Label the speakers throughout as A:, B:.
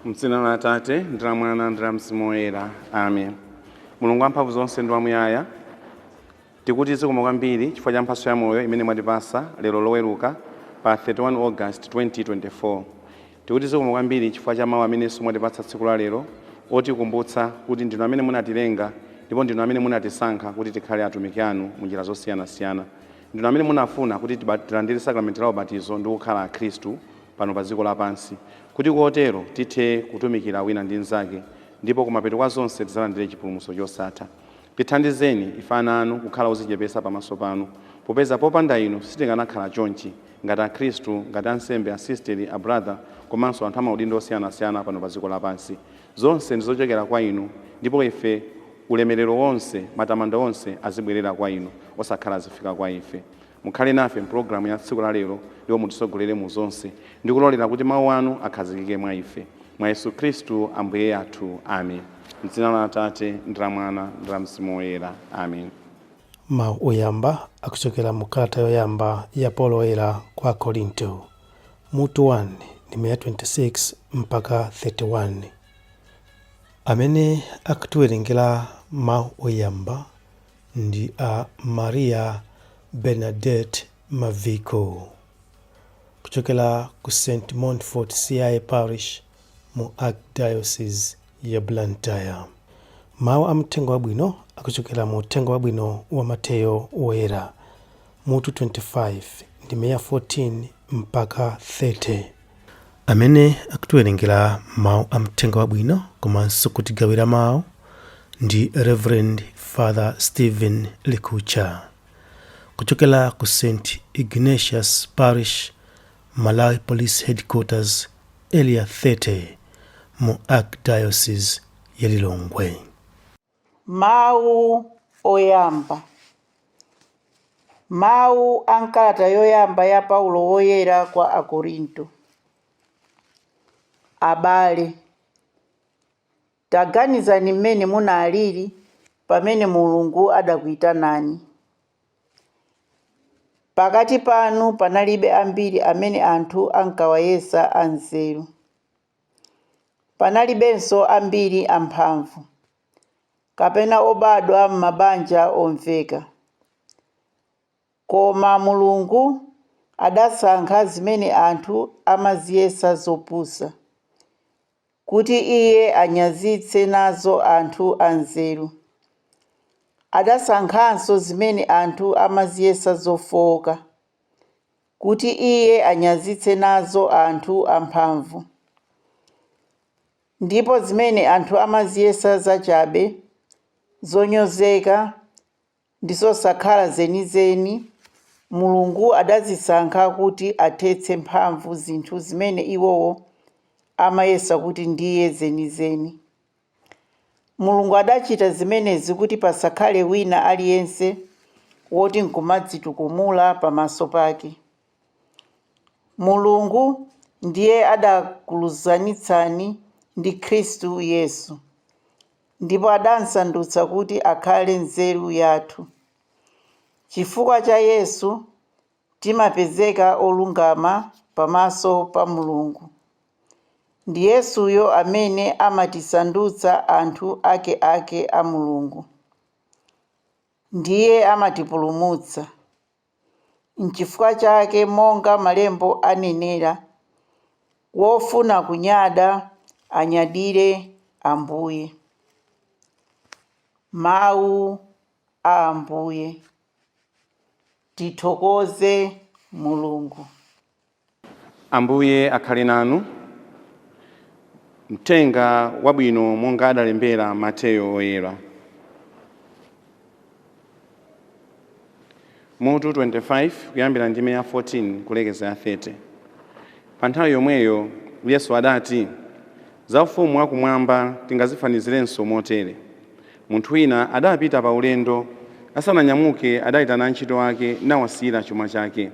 A: M'dzina la Atate ndi la Mwana ndi la Mzimu Woyera. Amen. Mulungu wamphamvu zonse ndi wamuyaya, tikuti zikomo kwambiri chifukwa cha mphatso ya moyo imene mwatipasa lero loweruka pa 31 August 2024. Tikuti zikomo kwambiri chifukwa cha mawu amenenso mwatipatsa tsiku la lero otikumbutsa kuti ndinu amene munatilenga ndipo ndinu amene munatisankha kuti tikhale atumiki anu mu njira zosiyanasiyana. Ndinu amene munafuna kuti tilandire sakramenti la ubatizo ndi kukhala akhristu pano pa dziko lapansi, kuti kotero tithe kutumikira wina ndi mnzake ndipo kumapeto kwa zonse tizalandire chipulumutso chosatha. Tithandizeni ife ana anu kukhala odzichepetsa pamaso panu, popeza popanda inu sitinganakhala chonchi ngati akhristu, ngati ansembe, asisteri, abrother komanso anthu amaudindo osiyanasiyana pano pa dziko lapansi. Zonse ndizochokera kwa inu ndipo ife ulemerero wonse, matamando onse azibwerera kwa inu osakhala zifika kwa ife. Mukhale nafe mpulogalamu ya tsiku la lero ndipo mutisogolere mu zonse ndikulolera kuti mawu anu akhazikike mwa ife. Mwa Yesu Khristu Ambuye athu. Amen. M'dzina la Atate ndi la Mwana ndi la Mzimu Woyera. Amen.
B: Mawu oyamba akuchokera mu kalata yoyamba ya Paulo woyera kwa Korinto, mutu 1 ndi 26 mpaka 31. Amene akutiwerengera mawu oyamba ndi a Maria Bernadette Maviko kuchokera ku St. Montfort CIA Parish mu Archdiocese ya Blantyre. Mawu amtengo wabwino akuchokera mu tengo wabwino wa Mateyo woyera mutu 25 ndi 14 mpaka 30. Amene akutiwerengera mawu amtengo wabwino komanso kutigawira mawu ndi Reverend Father Stephen Likhutcha kuchokera ku St. Ignatius Parish, Malawi Police Headquarters, Area 30 mu Archdiocese ya Lilongwe.
C: Mawu oyamba. Mawu ankalata yoyamba ya Paulo woyera kwa Akorinto. Abale, taganizani mmene munalili pamene Mulungu adakuyitanani. Pakati panu panalibe ambiri amene anthu ankawayesa anzeru. Panalibenso ambiri amphamvu, kapena obadwa m'mabanja omveka. Koma Mulungu adasankha zimene anthu amaziyesa zopusa, kuti iye anyazitse nazo anthu anzeru. Adasankhanso zimene anthu amaziyesa zofowoka, kuti iye anyazitse nazo anthu amphamvu. Ndipo zimene anthu amaziyesa zachabe, zonyozeka ndi zosakhala zenizeni, Mulungu adazisankha kuti athetse mphamvu zinthu zimene iwowo amayesa kuti ndiye zenizeni. Mulungu adachita zimenezi kuti pasakhale wina aliyense woti nkumadzitukumula pamaso pake. Mulungu ndiye adakuluzanitsani ndi Khristu Yesu, ndipo adansandutsa kuti akhale nzeru yathu. Chifukwa cha Yesu timapezeka olungama pamaso pa Mulungu. Ndi Yesuyo amene amatisandutsa anthu ake a Mulungu. Ndiye amatipulumutsa. N'chifukwa chake monga malembo anenera, wofuna kunyada anyadire Ambuye. Mawu a Ambuye. Tithokoze Mulungu.
A: Ambuye akhale nanu. Mtenga wabwino monga adalembera Mateyo woyera. Mutu 25 kuyambira ndime ya 14 kulekeza ya 30. Pa nthawi yomweyo Yesu adati, za ufumu wakumwamba tingazifanizirenso motere. Munthu wina adapita pa ulendo, asananyamuke adayitana antchito ake nawasiyira chuma chake.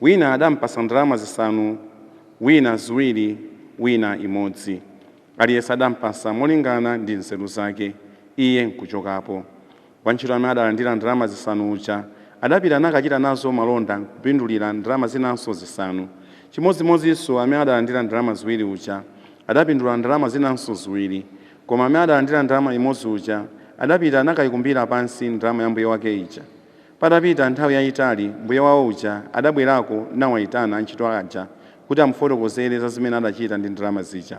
A: Wina adampasa ndalama 5, wina 2, wina 1. Aliyense adampasa molingana ndi nzeru zake. iye nkuchokapo. Wantchito amene adalandira ndalama zisanu uja adapita nakachita nazo malonda kupindulira ndalama zinanso zisanu. Chimodzimodzinso amene adalandira ndalama ziwiri uja adapindula ndalama zinanso ziwiri. Koma amene adalandira ndalama imodzi uja adapita nakayikumbira pansi ndalama ya mbuye wake ija. Patapita nthawi yayitali mbuye wawo uja adabwerako nawayitana antchito aja kuti amufotokozere za zimene adachita ndi ndalama zija.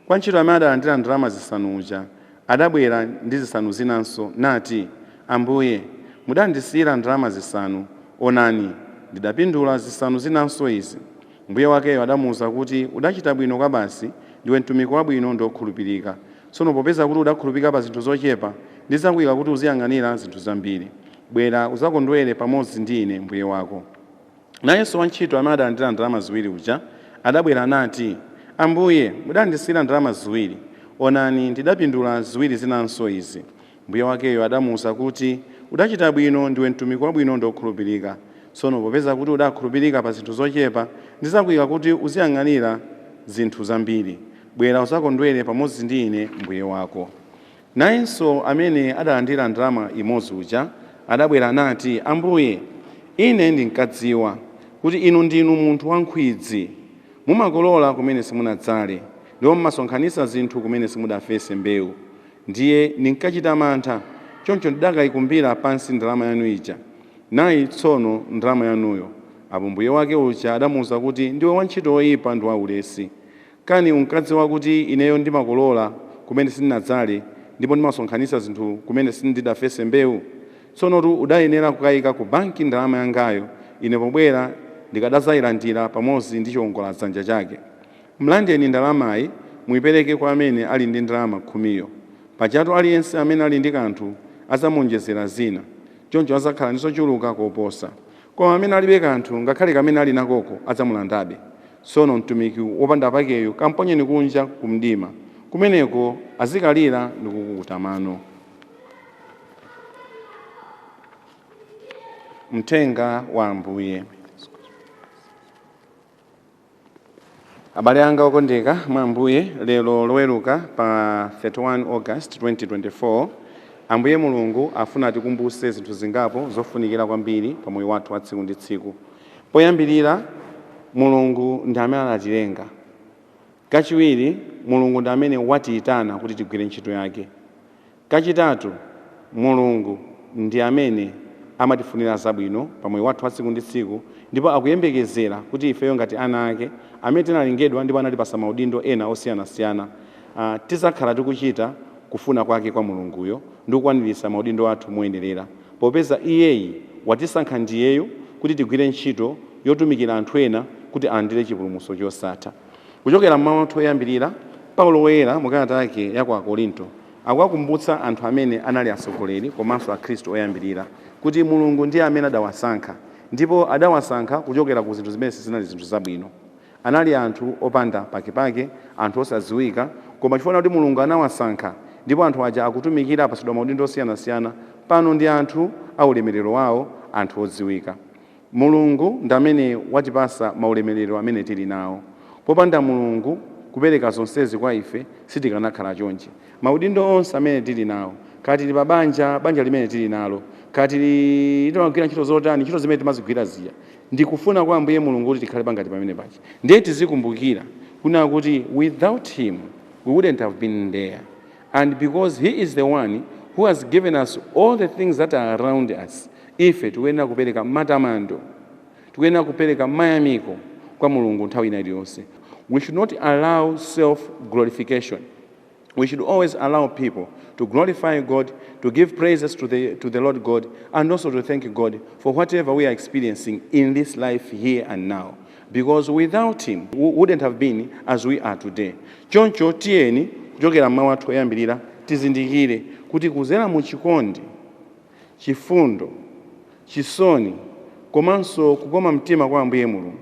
A: Kwa ntchito amene adalandira ndalama zisanu uja adabwera ndi zisanu zinanso nati, Ambuye, mudandisiyira ndalama zisanu, onani ndidapindula zisanu zinanso izi. Mbuye wakeyo adamuwuza kuti, udachita bwino kwa basi, ndiwe mtumiki wabwino ndi wokhulupirika. Tsono popeza kuti udakhulupirika pa zinthu zochepa, ndizakuyika kuti uziyang'anira zinthu zambiri. Bwera uzakondwere pamodzi ndi ine mbuye wako. Nayenso wantchito amene adalandira ndalama ziwiri uja adabwera nati, Ambuye, mudandisiyira ndalama ziwiri, onani ndidapindula ziwiri zinanso izi. Mbuye wakeyo adamuwuza kuti, udachita bwino, ndiwe mtumiki wabwino ndi wokhulupirika. Tsono popeza kuti udakhulupirika pa zinthu zochepa, ndizakuyika kuti uziyang'anira zinthu zambiri. Bwera uzakondwere pamodzi ndi ine mbuye wako. Nayenso amene adalandira ndalama imodzi uja adabwera nati, Ambuye, ine ndinkadziwa kuti inu ndinu munthu wankhwidzi, mumakolola kumene simunadzale, ndipo mumasonkhanitsa zinthu kumene simudafese mbewu. Ndiye ndinkachita mantha, choncho ndidakayikumbira pansi ndalama yanu ija. Nayi tsono ndalama yanuyo. Apo mbuye wake uja adamuwuza kuti, ndiwe wantchito woyipa ndi waulesi. Kani unkadziwa kuti ineyo ndimakolola kumene sindinadzale, ndipo ndimasonkhanitsa zinthu kumene sindidafese mbewu? Tsono tu udayenera kukayika ku banki ndalama yangayo, ine pobwera ndikadazayilandira pamodzi ndi chiwongoladzanja chake. Mlandeni ndalamayi muyipereke kwa amene ali ndi ndalama khumiyo. Pajatu aliyense amene ali ndi kanthu azamuonjezera zina, choncho azakhala ndi zochuluka koposa. Koma amene alibe kanthu, ngakhale kamene ali nakoko adzamulandabe. Tsono mtumiki wopanda pakeyo kamponyeni kunja ku mdima, kumeneko azikalira ndi kukukuta mano. Mthenga wa Ambuye. Abale anga okondeka mwa Ambuye, lero loweruka pa 31 August 2024, Ambuye Mulungu afuna tikumbuse zinthu zingapo zofunikira kwambiri pa moyo wathu wa tsiku ndi tsiku. Poyambirira, Mulungu ndi amene anatilenga. Kachiwiri, Mulungu ndi amene watiyitana kuti tigwire ntchito yake. Kachitatu, Mulungu ndi amene amatifunira zabwino pa moyo wathu wa tsiku ndi tsiku, ndipo akuyembekezera kuti ifeyo ngati ana ake amene tinalengedwa ndipo anatipasa maudindo ena osiyanasiyana, tizakhala tikuchita kufuna kwake kwa Mulunguyo ndi kukwaniritsa maudindo athu moyenderera, popeza iyeyi watisankha ndiyeyo kuti tigwire ntchito yotumikira anthu ena kuti alandire chipulumutso chosatha. Kuchokera mmawu athu oyambirira, Paulo woyera mukalata yake ya ku Akorinto akuwakumbutsa anthu amene anali atsogoleri komanso akhristu oyambirira kuti Mulungu ndiye amene adawasankha, ndipo adawasankha kuchokera ku zinthu zimene sizinali zinthu zabwino. Anali anthu opanda pakepake, anthu osadziwika, koma chifukwa kuti Mulungu anawasankha ndipo anthu aja akutumikira apasidwa maudindo osiyanasiyana, pano ndi anthu aulemerero wawo, anthu odziwika. Mulungu ndi amene watipasa maulemerero amene tili nawo. Popanda Mulungu kupereka zonsezi kwa ife sitikanakhala chonchi. Maudindo onse amene tili nawo, kati tili pa banja limene tili nalo, kati timagwira ntchito zotani, ntchito zimene timazigwira ziya, ndikufuna kwa Ambuye Mulungu kuti tikhale pangati pamene pachi. Ndiye tizikumbukira kuna kuti without him we wouldn't have been there. And because he is the one who has given us all the things that are around us, ife tikuyenera kupereka matamando, tikuyenera kupereka mayamiko kwa Mulungu nthawi ina iliyonse. We should not allow self-glorification. We should always allow people to glorify God, to give praises to the Lord God, and also to thank God for whatever we are experiencing in this life here and now. Because without him, we wouldn't have been as we are today. Choncho tieni, kuchokera mmawu athu oyambirira, tizindikire kuti kuzera mu chikondi, chifundo, chisoni, komanso kukoma mtima kwa Ambuye Mulungu,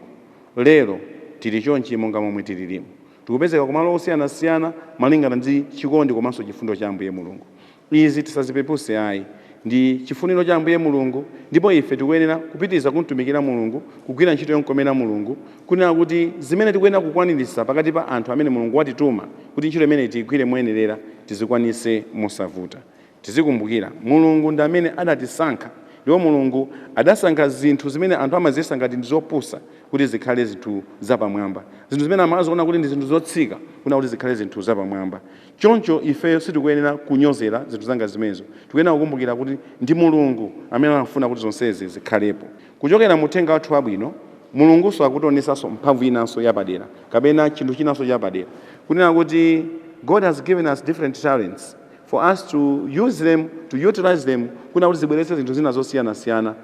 A: lero tili chonchi monga momwe tililimu. Tikupezeka kumalo osiyanasiyana malingana ndi chikondi komanso chifundo cha Ambuye Mulungu. Izi tisazipepuse ayi, ndi chifuniro cha Ambuye Mulungu, ndipo ife tikuyenera kupitiriza kumtumikira Mulungu, kugwira ntchito yonkomera Mulungu, kunena kuti zimene tikuyenera kukwaniritsa pakati pa anthu amene Mulungu watituma kuti ntchito imene tigwire moyenerera tizikwanise mosavuta. tizikumbukira mulungu ndi amene adatisankha, ndiwo mulungu adasankha zinthu zimene anthu amazisankha ngati ndi zopusa kuti zikhale zinthu zapamwamba, zinthu zimene amaziona kuti ndi zinthu zotsika kuna kuti zikhale zinthu zapamwamba. Choncho ifeyo sitikuyenera kunyozera zinthu zanga zimenezo, tikuyenera kukumbukira kuti ndi mulungu amene amafuna kuti zonsezi zikhalepo. Kuchokera mu uthenga wathu wabwino, mulunguso akutionetsanso mphamvu inanso yapadera kapena chinthu chinanso chapadera, kunena kuti God has given us different talents for us to use them, to utilize them, kuna kuti zibweretse zinthu zina zosiyana-siyana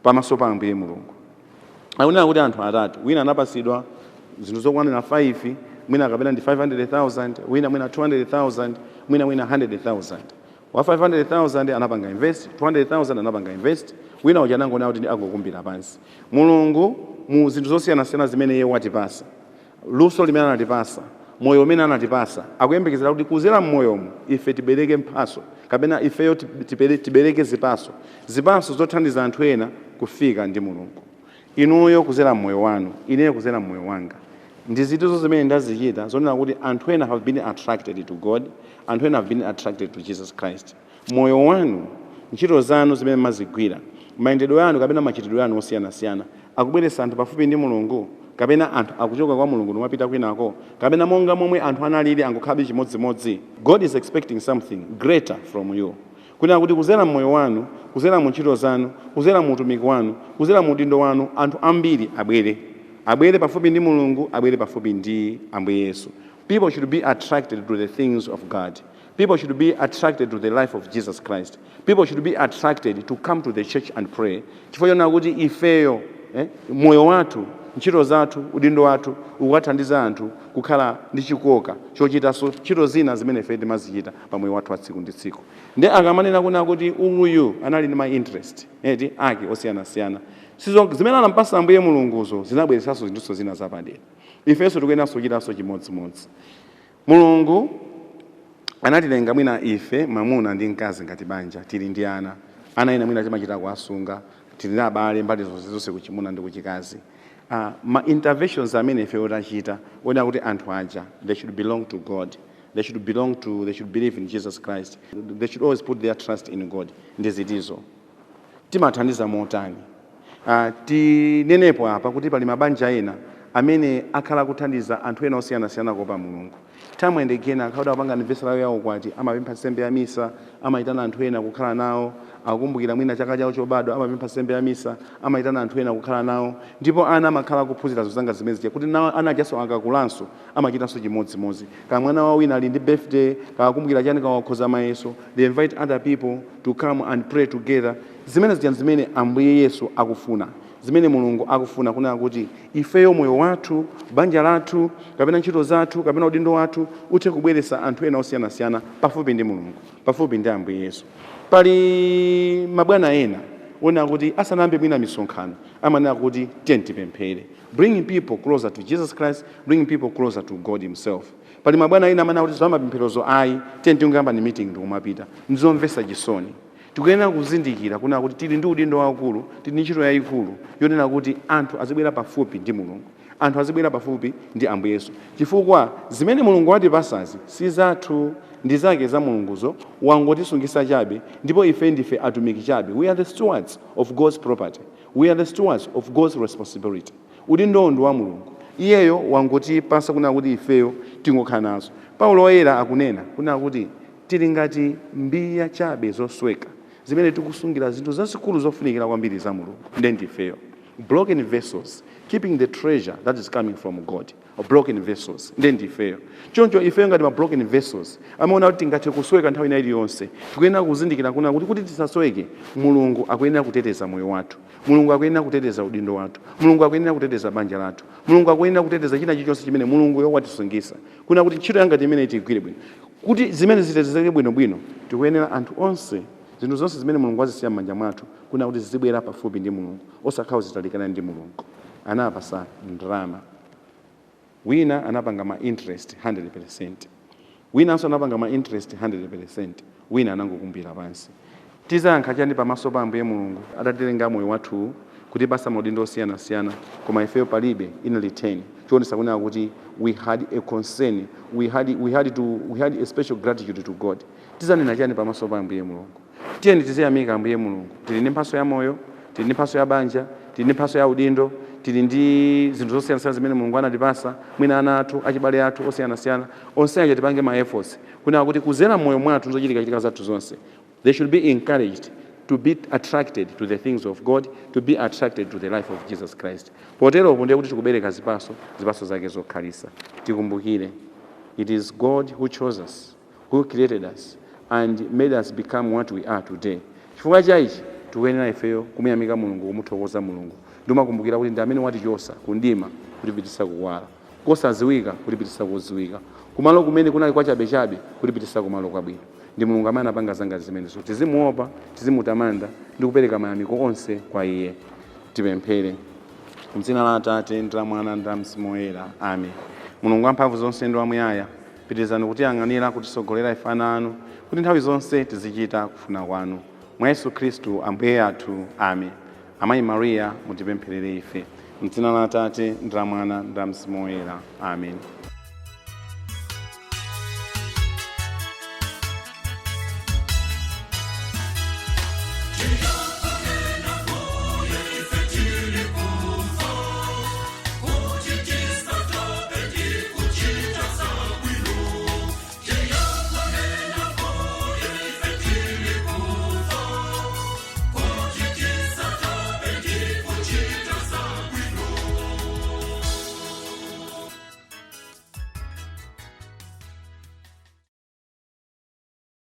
A: pamaso pa Ambuye Mulungu. Akunena kuti anthu atatu, wina anapasidwa zinthu zokwanira 5, mwina kapena ndi 500,000, wina 200,000, mwina 100,000. Wa 500,000 anapanga invest, 200,000 anapanga invest, wina uja anangona kuti angokumbira pansi. Mulungu mu zinthu zosiyana-siyana zimene iye watipasa, luso limene anatipasa, moyo umene anatipasa, akuyembekezera kuti kuzera mmoyomu ife tibereke mphaso kapena ifeyo tibereke zipaso zothandiza anthu ena kufika ndi Mulungu. Inuyo kuzera mmoyo wanu, ineyo kuzera mmoyo wanga, ndi zinthu zimene ndazichita zonena kuti anthu ena have been attracted to God, anthu ena have been attracted to Jesus Christ. Moyo wanu, ntchito zanu zimene mazigwira, mayendedwe yanu kapena machitidwe yanu osiyana-siyana akubweretsa anthu pafupi ndi Mulungu, kapena anthu akuchoka kwa Mulungu nomapita kwinako, kapena monga momwe anthu analili angokhabe chimodzimodzi. God is expecting something greater from you. Kuna kuti kuzera mmoyo wanu, kuzera mu ntchito zanu, kuzera mu utumiki wanu, kuzera mu udindo wanu, anthu ambiri abwere pafupi ndi Mulungu, abwere pafupi ndi Ambuye Yesu. People should be attracted to the things of God. People should be attracted to the life of Jesus Christ. People should be attracted to come to the church and pray. Chifukwa chona kuti ifeyo, moyo wathu, ntchito zathu, udindo wathu ukathandiza anthu kukhala ndi chikoka chochitanso ntchito zina zimene ife timazichita pa moyo wathu wa tsiku ndi tsiku. Ndi akamanena kuna kuti uyu anali ndi my interest ake osiyana-siyana, sizo zimene anampasa Ambuye Mulunguzo zinabweretsanso zinthu zina zapadera. Ifenso tikuyeneranso kuchitanso chimodzimodzi. Mulungu anatilenga mwina ife mamuna ndi mkazi ngati banja, tili ndi ana ena mwina timachita kuwasunga, tili ndi abale mbali zonse kuchimuna ndi kuchikazi. Ma interventions amene ife otachita wona kuti anthu aja they should belong to God, they should believe in Jesus Christ, they should always put their trust in God. Ndizitizo timathandiza motani? Tinenepo apa kuti pali mabanja ena amene akhala kuthandiza anthu ena osiyana-siyana kopa Mulungu. Time and again akauda apanga anniversary yawo kwati amapempha nsembe ya misa, amayitana anthu ena kukhala nawo, akukumbukira mwina chaka chawo chobadwa amapempha nsembe ya misa, amayitana anthu ena kukhala nawo, ndipo ana amakhala kuphunzira zozanga zimezi kuti nawo ana ajaso akakulanso amachitanso chimodzimodzi. Kama mwana wawo wina ali ndi birthday, kakumbukira chani kawakhoza mayeso, they invite other people to come and pray together. Zimene Ambuye Yesu akufuna, zimene Mulungu akufuna kuna kuti ifeyo moyo wathu, banja lathu, kapena ntchito zathu, kapena udindo wathu uthe kubweretsa anthu ena osiyana-siyana pafupi ndi Mulungu, pafupi ndi Ambuye Yesu. Pali mabwana ena ona kuti asanambe mwina misonkhano amanena kuti tipemphere, bringing people closer to Jesus Christ, bringing people closer to God himself. Pali mabwana ena amanena kuti zamapempherozo ayi tingamba ni meeting ndikumapita, ndizomvetsa chisoni. Tikuyenera kuzindikira kuna kuti tili ndi udindo waukulu, tili ndi ntchito yayikulu yonena kuti anthu azibwera pafupi ndi Mulungu, anthu azibwera pafupi ndi Ambuye Yesu. Chifukwa zimene Mulungu watipasazi si zathu, ndi zake za Mulunguzo, wangotisungisa chabe, ndipo ife ndife atumiki chabe. We are the stewards of God's property. We are the stewards of God's responsibility. Udindo ndi wa Mulungu. Iyeyo wangotipasa kuna kuti ifeyo tingokhala nazo. Paulo woyera akunena kuna kuti tili ngati mbiya chabe zosweka, zimene tikusungira zinthu zazikulu zofunikira kwambiri za Mulungu. Ndi ifeyo broken vessels, keeping the treasure that is coming from God, or broken vessels. Ndi ifeyo choncho ifeyo ngati ma broken vessels amaona kuti tingathe kusweka nthawi ina iliyonse. Tikuyenera kuzindikira kuna kuti tisasweke, Mulungu akuyenera kuteteza moyo wathu, Mulungu akuyenera kuteteza udindo wathu, Mulungu akuyenera kuteteza banja lathu, Mulungu akuyenera kuteteza china chilichonse chimene Mulungu watisungisa. Kuna kuti ntchito yanga imene tigwire bwino, kuti zimene zitetezeke bwinobwino, tikuyenera anthu onse, zinthu zonse zimene Mulungu wazisiya m'manja mwathu, kuna kuti zizibwera pafupi ndi Mulungu, osakhala zitalikana ndi Mulungu. Anapasa ndalama, wina anapanga ma interest 100%, wina anso anapanga ma interest 100%, wina anangokumbira pansi. Tizayankha chani pamaso pa Ambuye Mulungu atatilenga moyo wathu kutipasa maudindo osiyana-siyana, koma ifeyo palibe in return. Chionesa kunena kuti we had a concern, we had a special gratitude to God. Tizanena chani pamaso pa Ambuye Mulungu? Tiyeni tiziyamika Ambuye Mulungu. Tili ndi mphaso ya moyo, tili ndi mphaso ya banja, tili ndi mphaso ya udindo, tili ndi zinthu zosiyana-siyana zimene Mulungu anatipasa, mwina ana athu, achibale athu osiyana-siyana, onse aja tipange ma efforts kunena kuti kuzera moyo mwathu zochitika zathu zonse. They should be encouraged to be attracted to the things of God, to be attracted to the life of Jesus Christ. Potero ndiye kuti tikubereka zipaso zake zokhalisa. Tikumbukire, it is God who chose us, who created us and made us become what we are today. Chifukwa chaichi tikuyenera ifeyo kumuyamika Mulungu, kumuthokoza Mulungu. Ndimakumbukira kuti ndi amene watichosa kundima kutipitisa kuwala, kosaziwika kutipitisa kuziwika, kumalo kumene kunali kwa chabechabe kutipitisa kumalo kwabwino. Ndi Mulungu amene anapanga zanga zimenezo. Tizimuopa, tizimutamanda ndi kupereka mayamiko onse kwa Iye. Tipemphere. M'dzina la Atate ndi la Mwana ndi la Mzimu Woyera. Amen. Mulungu wamphamvu zonse ndi wamuyaya, pitirizani kutiyang'anira, kutisogolera ife ana anu, kuti nthawi zonse tizichita kufuna kwanu. Mwa Yesu Khristu Ambuye athu. Amen. Amayi Maria, mutipempherere ife. M'dzina la Atate ndi la Mwana ndi la Mzimu Woyera. Amen.